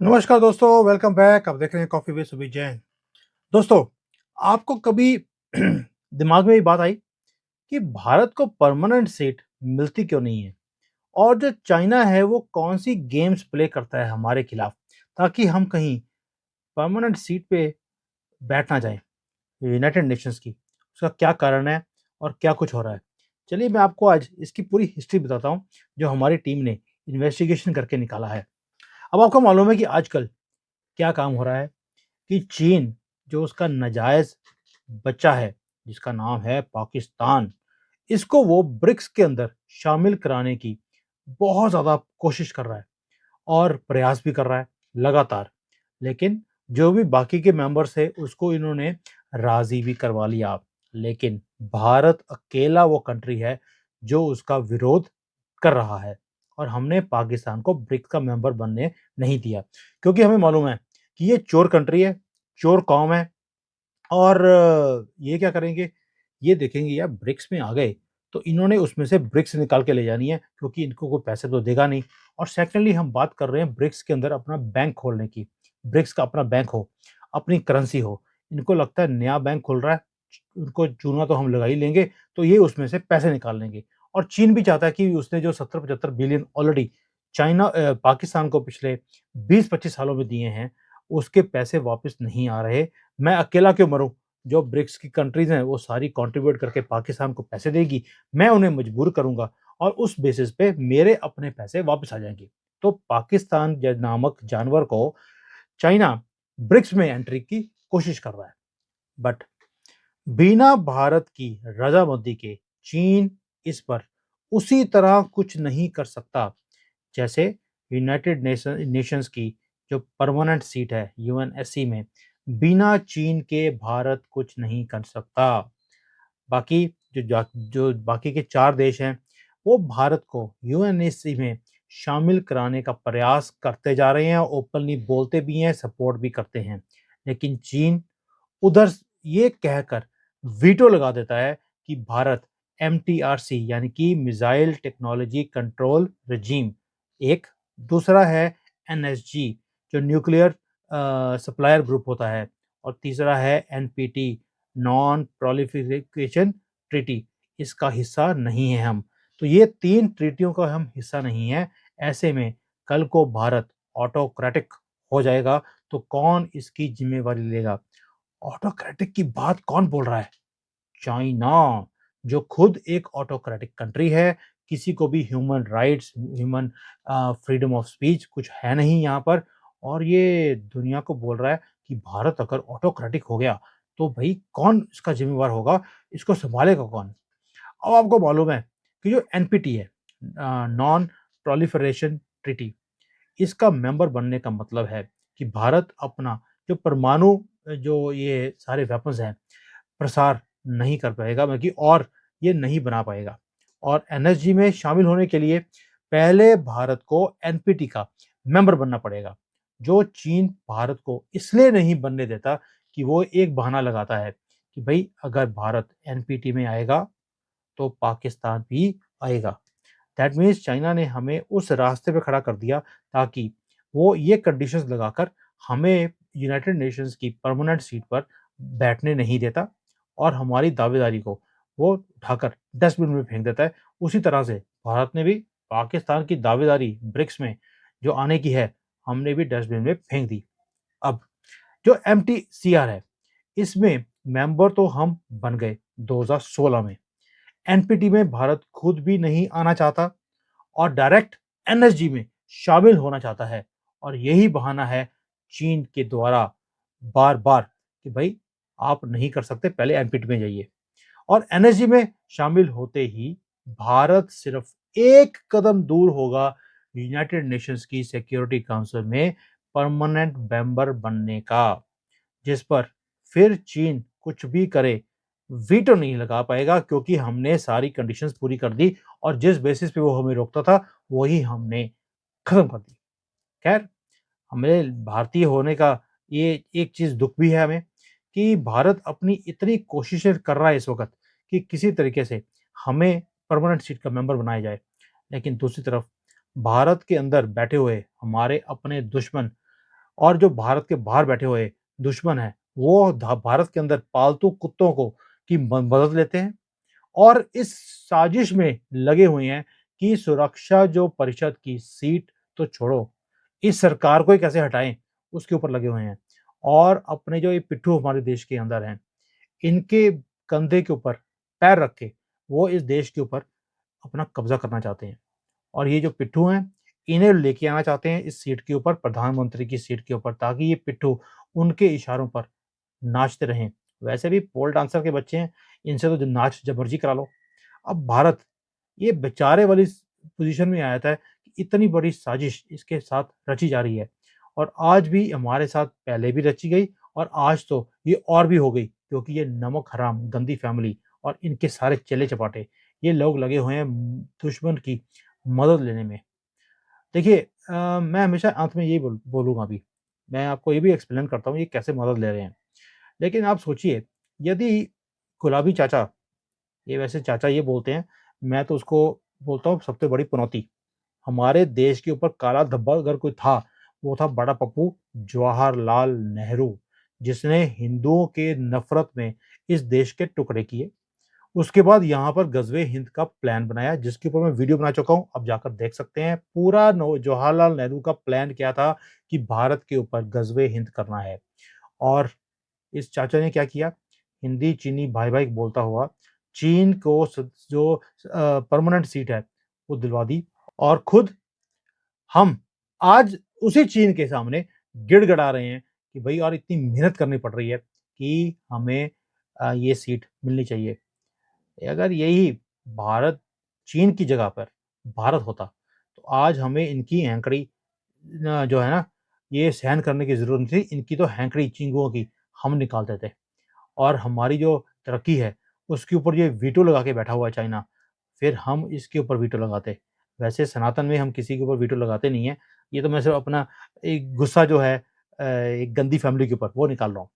नमस्कार दोस्तों, welcome back. आप देख रहे हैं कॉफी विद सुबीर जैन। दोस्तों, आपको कभी दिमाग में ये बात आई कि भारत को परमानेंट सीट मिलती क्यों नहीं है? और जो चाइना है वो कौन सी गेम्स प्ले करता है हमारे खिलाफ ताकि हम कहीं परमानेंट सीट पे बैठ ना जाएं यूनाइटेड नेशंस की? उसका क्या कारण है और क्या कुछ हो रहा है? चलिए मैं आपको आज इसकी पूरी हिस्ट्री बताता हूँ जो हमारी टीम ने इन्वेस्टिगेशन करके निकाला है। अब आपको मालूम है कि आजकल क्या काम हो रहा है कि चीन जो उसका नाजायज बच्चा है जिसका नाम है पाकिस्तान, इसको वो ब्रिक्स के अंदर शामिल कराने की बहुत ज़्यादा कोशिश कर रहा है और प्रयास भी कर रहा है लगातार। लेकिन जो भी बाकी के मेंबर्स है उसको इन्होंने राज़ी भी करवा लिया। लेकिन भारत अकेला वो कंट्री है जो उसका विरोध कर रहा है और हमने पाकिस्तान को ब्रिक्स का मेंबर बनने नहीं दिया क्योंकि हमें मालूम है कि ये चोर कंट्री है, चोर कौम है। और ये क्या करेंगे, ये देखेंगे यार ब्रिक्स में आ गए तो इन्होंने उसमें से ब्रिक्स निकाल के ले जानी है क्योंकि इनको कोई पैसे तो देगा नहीं। और सेकेंडली हम बात कर रहे हैं ब्रिक्स के अंदर अपना बैंक खोलने की। ब्रिक्स का अपना बैंक हो, अपनी करेंसी हो। इनको लगता है नया बैंक खुल रहा है, उनको चूना तो हम लगा ही लेंगे, तो ये उसमें से पैसे निकाल लेंगे। और चीन भी चाहता है कि उसने जो 70-75 बिलियन ऑलरेडी पाकिस्तान को पिछले 20-25 सालों में दिए हैं, उसके पैसे वापस नहीं आ रहे। मैं अकेला क्यों मरूँ? जो ब्रिक्स की कंट्रीज़ हैं, वो सारी कंट्रीब्यूट करके पाकिस्तान को पैसे देगी, मैं उन्हें मजबूर करूँगा और उस बेसिस पे मेरे अपने पैसे वापस आ जाएँगे। तो पाकिस्तान नामक जानवर को चाइना ब्रिक्स में एंट्री की कोशिश कर रहा है। बट बिना भारत की रजामंदी के चीन इस पर उसी तरह कुछ नहीं कर सकता जैसे नेशंस की जो परमानेंट सीट है यूएनएससी में, बिना चीन के भारत कुछ नहीं कर सकता। बाकी जो बाकी के 4 देश हैं, वो भारत को यूएनएससी में शामिल कराने का प्रयास करते जा रहे हैं, ओपनली बोलते भी हैं, सपोर्ट भी करते हैं। लेकिन चीन उधर ये कहकर वीटो लगा देता है कि भारत एमटीआरसी यानी कि मिसाइल टेक्नोलॉजी कंट्रोल regime एक, दूसरा है एनएसजी जो न्यूक्लियर सप्लायर ग्रुप होता है, और तीसरा है एनपीटी नॉन प्रोलिफरेशन ट्रीटी, इसका हिस्सा नहीं है हम। तो ये 3 ट्रीटियों का हम हिस्सा नहीं है। ऐसे में कल को भारत ऑटोक्रेटिक हो जाएगा तो कौन इसकी जिम्मेवारी लेगा? ऑटोक्रेटिक की बात कौन बोल रहा है? चाइना, जो खुद एक ऑटोक्रेटिक कंट्री है, किसी को भी human rights, human freedom of speech कुछ है नहीं यहाँ पर। और ये दुनिया को बोल रहा है कि भारत अगर ऑटोक्रेटिक हो गया, तो भई कौन इसका ज़िम्मेवार होगा? इसको सँभालेगा कौन? अब आपको मालूम है कि जो एनपीटी है, नॉन प्रोलिफरेशन ट्रीटी, इसका मेंबर बनने का मतलब है कि भारत अपना जो परमाणु जो ये सारे वेपन्स हैं, प्रसार नहीं कर पाएगा, बल्कि और ये नहीं बना पाएगा। और एनएसजी में शामिल होने के लिए पहले भारत को एनपीटी का मेंबर बनना पड़ेगा, जो चीन भारत को इसलिए नहीं बनने देता कि वो एक बहाना लगाता है कि भई अगर भारत एनपीटी में आएगा, तो पाकिस्तान भी आएगा। दैट मीन्स चाइना ने हमें उस रास्ते पे खड़ा कर दिया ताकि वो ये कंडीशंस लगाकर हमें यूनाइटेड नेशंस की परमानेंट सीट पर बैठने नहीं देता और हमारी दावेदारी को वो उठाकर डस्टबिन में फेंक देता है। उसी तरह से भारत ने भी पाकिस्तान की दावेदारी ब्रिक्स में जो आने की है, हमने भी डस्टबिन में फेंक दी। अब जो एमटीसीआर है, इसमें मेंबर तो हम बन गए 2016 में। एनपीटी में भारत खुद भी नहीं आना चाहता और डायरेक्ट एनएसजी में शामिल होना चाहता है, और यही बहाना है चीन के द्वारा बार-बार कि भाई आप नहीं कर सकते, पहले एनपीटी में जाइए। और एनएसजी में शामिल होते ही भारत सिर्फ एक कदम दूर होगा यूनाइटेड नेशंस की सिक्योरिटी काउंसिल में परमानेंट मेंबर बनने का, जिस पर फिर चीन कुछ भी करे वीटो नहीं लगा पाएगा क्योंकि हमने सारी कंडीशंस पूरी कर दी और जिस बेसिस पे वो हमें रोकता था वही हमने खत्म कर दी। खैर, हमें भारतीय होने का ये एक चीज़ दुःख भी है हमें कि भारत अपनी इतनी कोशिशें कर रहा है इस वक़्त कि किसी तरीके से हमें परमानेंट सीट का मेंबर बनाया जाए। लेकिन दूसरी तरफ भारत के अंदर बैठे हुए हमारे अपने दुश्मन और जो भारत के बाहर बैठे हुए दुश्मन हैं, वो भारत के अंदर पालतू कुत्तों को की मदद लेते हैं और इस साजिश में लगे हुए हैं कि सुरक्षा जो परिषद की सीट तो छोड़ो, इस सरकार को ही कैसे हटाएं, उसके ऊपर लगे हुए हैं। और अपने जो ये पिट्ठू हमारे देश के अंदर हैं, इनके कंधे के ऊपर पैर रख के वो इस देश के ऊपर अपना कब्जा करना चाहते हैं। और ये जो पिट्ठू हैं, इन्हें लेके आना चाहते हैं इस सीट के ऊपर, प्रधानमंत्री की सीट के ऊपर, ताकि ये पिट्ठू उनके इशारों पर नाचते रहें। वैसे भी पोल डांसर के बच्चे हैं, इनसे तो नाच जब मर्जी करा लो। अब भारत ये बेचारे वाली पोजीशन में आया था कि इतनी बड़ी साजिश इसके साथ रची जा रही है और आज भी हमारे साथ पहले भी रची गई और आज तो ये और भी हो गई, क्योंकि ये नमक हराम गंदी फैमिली और इनके सारे चेले चपाटे, ये लोग लगे हुए हैं दुश्मन की मदद लेने में। देखिए, मैं हमेशा अंत में यही बोलूँगा अभी। मैं आपको ये भी एक्सप्लेन करता हूँ ये कैसे मदद ले रहे हैं। लेकिन आप सोचिए, यदि गुलाबी चाचा, ये वैसे चाचा ये बोलते हैं, मैं तो उसको बोलता हूँ सबसे बड़ी पनौती। हमारे देश के ऊपर काला धब्बा अगर कोई था, वो था बड़ा पप्पू जवाहरलाल नेहरू, जिसने हिंदुओं के नफ़रत में इस देश के टुकड़े किए। उसके बाद यहाँ पर गज़वे हिंद का प्लान बनाया, जिसके ऊपर मैं वीडियो बना चुका हूँ, आप जाकर देख सकते हैं। पूरा नो जवाहरलाल नेहरू का प्लान क्या था कि भारत के ऊपर गज़वे हिंद करना है। और इस चाचा ने क्या किया, हिंदी चीनी भाई-भाई बोलता हुआ चीन को जो परमानेंट सीट है, वो दिलवा दी और खुद हम आज उसी चीन के सामने गिड़गिड़ा रहे हैं कि भई और इतनी मेहनत करनी पड़ रही है कि हमें ये सीट मिलनी चाहिए। अगर यही भारत चीन की जगह पर भारत होता, तो आज हमें इनकी हैंकड़ी जो है ना, ये सहन करने की ज़रूरत नहीं थी। इनकी तो हैंकड़ी चिंगुओं की हम निकालते थे और हमारी जो तरक्की है, उसके ऊपर ये वीटो लगा के बैठा हुआ है चाइना, फिर हम इसके ऊपर वीटो लगाते। वैसे सनातन में हम किसी के ऊपर वीटो लगाते नहीं हैं। ये तो मैं सिर्फ़ अपना एक गुस्सा जो है एक गंदी फैमिली के ऊपर वो निकाल रहा हूँ।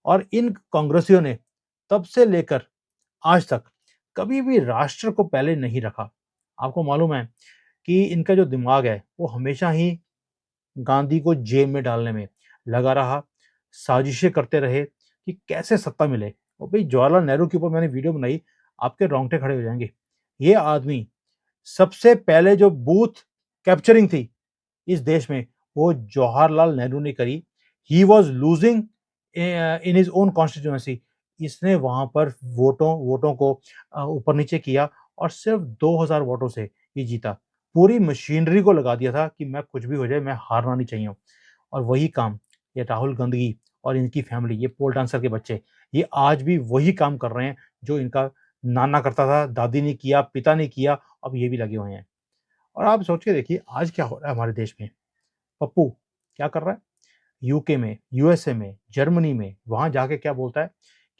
और इन कांग्रेसियों ने तब से लेकर आज तक कभी भी राष्ट्र को पहले नहीं रखा। आपको मालूम है कि इनका जो दिमाग है, वो हमेशा ही गांधी को जेल में डालने में लगा रहा, साजिशें करते रहे कि कैसे सत्ता मिले। और भाई जवाहरलाल नेहरू के ऊपर मैंने वीडियो बनाई, आपके रोंगटे खड़े हो जाएँगे। ये आदमी सबसे पहले जो बूथ कैप्चरिंग थी इस देश में, वो जवाहरलाल नेहरू ने करी। He was losing in his own constituency. इसने वहाँ पर वोटों वोटों को ऊपर नीचे किया और सिर्फ़ 2000 वोटों से ये जीता। पूरी मशीनरी को लगा दिया था कि मैं कुछ भी हो जाए, मैं हारना नहीं चाहिए। और वही काम ये राहुल गांधी और इनकी फैमिली, ये पोल डांसर के बच्चे, ये आज भी वही काम कर रहे हैं जो इनका नाना करता था, दादी ने किया, पिता ने किया, अब ये भी लगे हुए हैं। और आप सोच के देखिए आज क्या हो रहा है हमारे देश में। पप्पू क्या कर रहा है? यूके में, यूएसए में, जर्मनी में, वहाँ जाके क्या बोलता है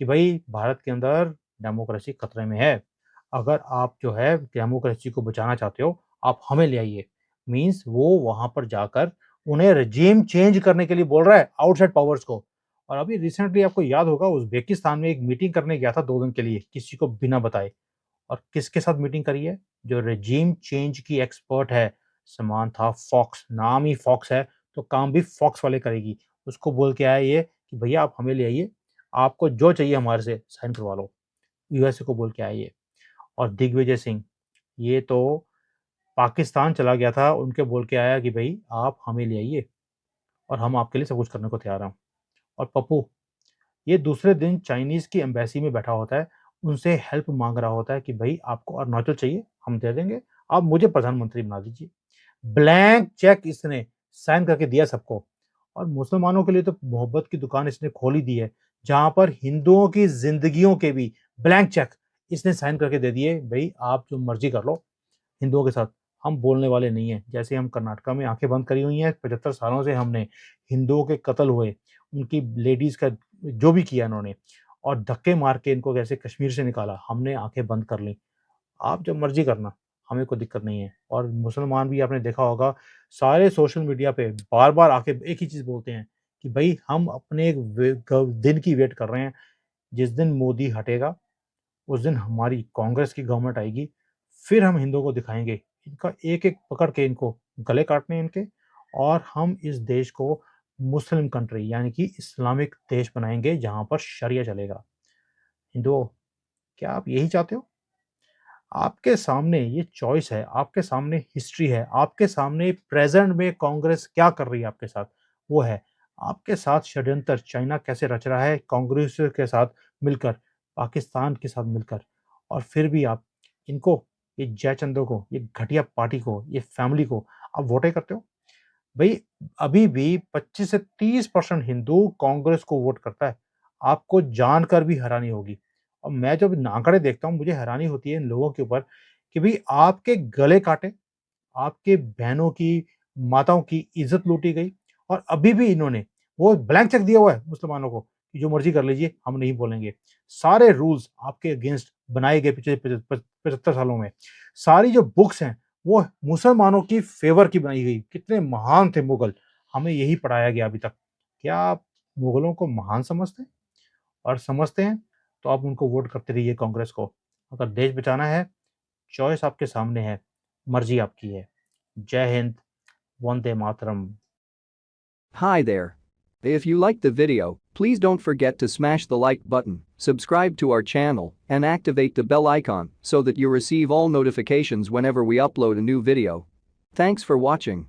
कि भई भारत के अंदर डेमोक्रेसी खतरे में है। अगर आप जो है डेमोक्रेसी को बचाना चाहते हो, आप हमें ले आइए। मीन्स वो वहाँ पर जाकर उन्हें रेजिम चेंज करने के लिए बोल रहा है आउटसाइड पावर्स को। और अभी रिसेंटली आपको याद होगा उज़्बेकिस्तान में एक मीटिंग करने गया था 2 दिन के लिए, किसी को बिना बताए। और किसके साथ मीटिंग करी है? जो रेजिम चेंज की एक्सपर्ट है, समांथा फॉक्स, नाम ही फॉक्स है, तो काम भी फॉक्स वाले करेगी। उसको बोल के आया ये कि भैया आप हमें ले आइए, आपको जो चाहिए हमारे से साइन करवा लो। यूएसए को बोल के आया ये। और दिग्विजय सिंह, ये तो पाकिस्तान चला गया था, उनके बोल के आया कि भई आप हमें ले आइए और हम आपके लिए सब कुछ करने को तैयार हैं। और पप्पू, ये दूसरे दिन चाइनीज़ की एम्बेसी में बैठा होता है, उनसे हेल्प माँग रहा होता है कि भई आपको अरुणाचल चाहिए, हम दे देंगे, आप मुझे प्रधानमंत्री बना दीजिए। ब्लैंक चेक इसने साइन करके दिया सबको। और मुसलमानों के लिए तो मोहब्बत की दुकान इसने खोल ही दी है, जहाँ पर हिंदुओं की ज़िंदगियों के भी ब्लैंक चेक इसने साइन करके दे दिए, भई आप जो मर्ज़ी कर लो हिंदुओं के साथ, हम बोलने वाले नहीं हैं। जैसे हम कर्नाटका में आँखें बंद करी हुई हैं, 75 सालों से हमने हिंदुओं के कत्ल हुए, उनकी लेडीज़ का जो भी किया इन्होंने और धक्के मार के इनको कैसे कश्मीर से निकाला, हमने आँखें बंद कर लीं। आप जब मर्ज़ी करना, हमें कोई दिक्कत नहीं है। और मुसलमान भी आपने देखा होगा, सारे सोशल मीडिया पे बार-बार आके एक ही चीज़ बोलते हैं कि भई हम अपने एक दिन की वेट कर रहे हैं, जिस दिन मोदी हटेगा, उस दिन हमारी कांग्रेस की गवर्नमेंट आएगी, फिर हम हिंदुओं को दिखाएँगे। इनका एक-एक पकड़ के इनको गले काटने हैं इनके और हम इस देश को मुस्लिम कंट्री यानी कि इस्लामिक देश बनाएंगे जहां पर शरिया चलेगा। हिंदुओं, क्या आप यही चाहते हो? आपके सामने ये चॉइस है, आपके सामने हिस्ट्री है, आपके सामने प्रेजेंट में कांग्रेस क्या कर रही है आपके साथ, वो है। आपके साथ षड्यंत्र चाइना कैसे रच रहा है कांग्रेस के साथ मिलकर, पाकिस्तान के साथ मिलकर, और फिर भी आप इनको, ये जयचंदो को, ये घटिया पार्टी को, ये फैमिली को आप वोट ही करते हो। भई अभी भी 25 से 30% हिंदू कांग्रेस को वोट करता है। आपको जानकर भी हैरानी होगी। और मैं जब आंकड़े देखता हूँ मुझे हैरानी होती है इन लोगों के ऊपर कि भई आपके गले काटे, आपके बहनों की, माताओं की इज़्ज़त लूटी गई, और अभी भी इन्होंने वो ब्लैंक चेक दिया हुआ है मुसलमानों को कि जो मर्ज़ी कर लीजिए, हम नहीं बोलेंगे। सारे रूल्स आपके अगेंस्ट बनाए गए पिछले 75 सालों में। सारी जो बुक्स हैं, वो मुसलमानों की फ़ेवर की बनाई गई। कितने महान थे मुगल, हमें यही पढ़ाया गया अभी तक। क्या आप मुगलों को महान समझते हैं? और समझते हैं, तो आप उनको वोट करते रहिए कांग्रेस को। अगर देश बचाना है, चॉइस आपके सामने है, मर्ज़ी आपकी है। जय Hind, Vande Mataram. Hi there. If you liked the video, please don't forget to smash the like button, subscribe to our channel, and activate the bell icon so that you receive all notifications whenever we upload a new video. Thanks for watching.